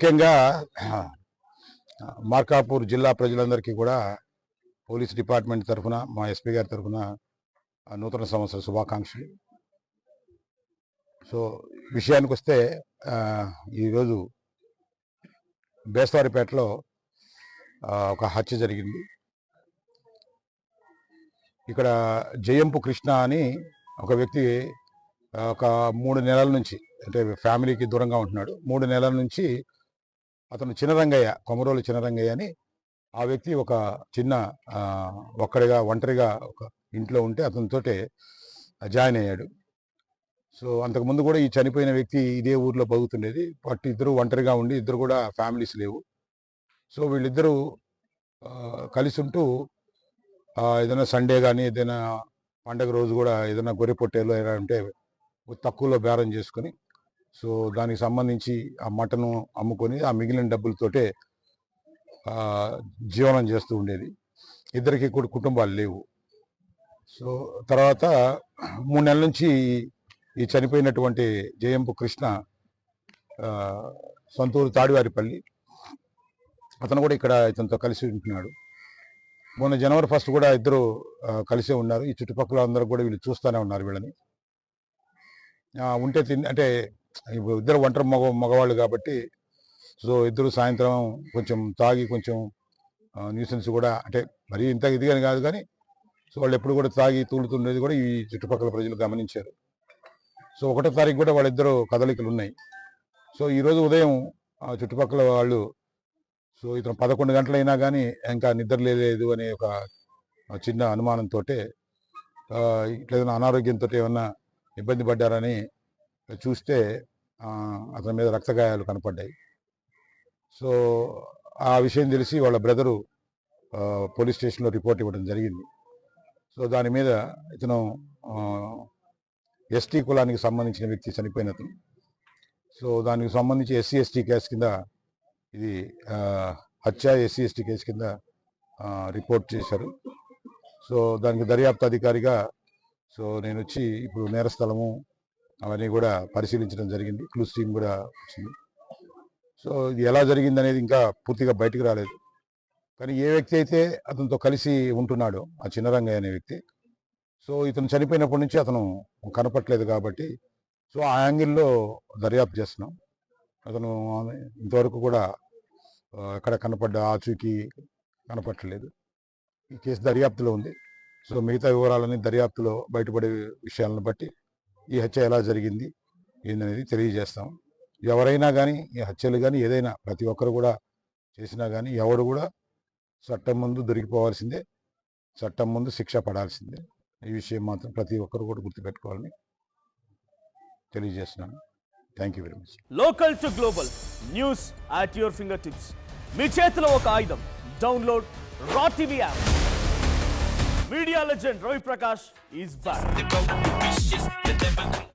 ముఖ్యంగా మార్కాపూర్ జిల్లా ప్రజలందరికీ కూడా పోలీస్ డిపార్ట్మెంట్ తరఫున మా ఎస్పీ గారి తరఫున నూతన సంవత్సర శుభాకాంక్షలు. సో విషయానికి వస్తే ఈరోజు బేస్తవారిపేటలో ఒక హత్య జరిగింది. ఇక్కడ జయంపు కృష్ణ అని ఒక వ్యక్తి ఒక 3 నెలల నుంచి, అంటే ఫ్యామిలీకి దూరంగా ఉంటున్నాడు. 3 నెలల నుంచి అతను చినరంగయ్య, కొమరోలు చినరంగయ్య అని ఆ వ్యక్తి ఒక చిన్న ఒంటరిగా ఒక ఇంట్లో ఉంటే అతనితోటే జాయిన్ అయ్యాడు. సో అంతకుముందు కూడా ఈ చనిపోయిన వ్యక్తి ఇదే ఊర్లో బతుకుతుండేది. బట్ ఇద్దరు ఒంటరిగా ఉండి, ఇద్దరు కూడా ఫ్యామిలీస్ లేవు. సో వీళ్ళిద్దరూ కలిసి ఉంటూ ఏదైనా సండే కానీ ఏదైనా పండగ రోజు కూడా ఏదైనా గొర్రె పొట్టేలు ఏదైనా ఉంటే తక్కువలో బేరం చేసుకొని, సో దానికి సంబంధించి ఆ మటను అమ్ముకొని ఆ మిగిలిన డబ్బులతోటే జీవనం చేస్తూ ఉండేది. ఇద్దరికి కూడా కుటుంబాలు లేవు. సో తర్వాత 3 నెలల నుంచి ఈ చనిపోయినటువంటి జయంపు కృష్ణ సొంతూరు తాడివారిపల్లి, అతను కూడా ఇక్కడ ఇతనితో కలిసి ఉంటున్నాడు. మొన్న జనవరి 1 కూడా ఇద్దరు కలిసే ఉన్నారు. ఈ చుట్టుపక్కల అందరూ కూడా వీళ్ళు చూస్తూనే ఉన్నారు వీళ్ళని. ఉంటే అంటే ఇద్దరు ఒంటరి మగవాళ్ళు కాబట్టి, సో ఇద్దరు సాయంత్రం కొంచెం తాగి కొంచెం న్యూసెన్స్ కూడా, అంటే మరీ ఇంత ఇదిగాని కాదు కానీ, సో వాళ్ళు ఎప్పుడు కూడా తాగి తూలుతుండేది కూడా ఈ చుట్టుపక్కల ప్రజలు గమనించారు. సో 1వ తారీఖు కూడా వాళ్ళిద్దరు కదలికలు ఉన్నాయి. సో ఈరోజు ఉదయం చుట్టుపక్కల వాళ్ళు, సో ఇతను 11 గంటలైనా కానీ ఇంకా నిద్ర లేదు అనే ఒక చిన్న అనుమానంతో, ఇట్లేదైనా అనారోగ్యంతో ఏమన్నా ఇబ్బంది పడ్డారని చూస్తే అతని మీద రక్తగాయాలు కనపడ్డాయి. సో ఆ విషయం తెలిసి వాళ్ళ బ్రదరు పోలీస్ స్టేషన్లో రిపోర్ట్ ఇవ్వడం జరిగింది. సో దాని మీద ఇతను ఎస్టీ కులానికి సంబంధించిన వ్యక్తి చనిపోయిన అతను. సో దానికి సంబంధించి ఎస్సీ ఎస్టీ కేసు కింద, ఇది హత్య ఎస్సీ ఎస్టీ కేసు కింద రిపోర్ట్ చేశారు. సో దానికి దర్యాప్తు అధికారిగా సో నేను వచ్చి ఇప్పుడు నేరస్థలము అవన్నీ కూడా పరిశీలించడం జరిగింది. క్లూస్ టీమ్ కూడా వచ్చింది. సో ఇది ఎలా జరిగింది అనేది ఇంకా పూర్తిగా బయటకు రాలేదు. కానీ ఏ వ్యక్తి అయితే అతనితో కలిసి ఉంటున్నాడో, ఆ చిన్నరంగయ్య అనే వ్యక్తి, సో ఇతను చనిపోయినప్పటి నుంచి అతను కనపట్లేదు కాబట్టి, సో ఆ యాంగిల్లో దర్యాప్తు చేస్తున్నాం. అతను ఇంతవరకు కూడా ఎక్కడ కనపడ్డ ఆచూకీ కనపట్టలేదు. ఈ కేసు దర్యాప్తులో ఉంది. సో మిగతా వివరాలని దర్యాప్తులో బయటపడే విషయాలను బట్టి ఈ హత్య ఎలా జరిగింది ఏందనేది తెలియజేస్తాం. ఎవరైనా కానీ ఈ హత్యలు కానీ ఏదైనా ప్రతి ఒక్కరు కూడా చేసినా కానీ ఎవడు కూడా చట్టం ముందు దొరికిపోవాల్సిందే, చట్టం ముందు శిక్ష పడాల్సిందే. ఈ విషయం మాత్రం ప్రతి ఒక్కరు కూడా గుర్తుపెట్టుకోవాలని తెలియజేస్తున్నాను. Thank you very much. Local to global news at your fingertips. మీ చేతిలో ఒక ఆయుధం. Download R TV app. Media legend Ravi Prakash is back.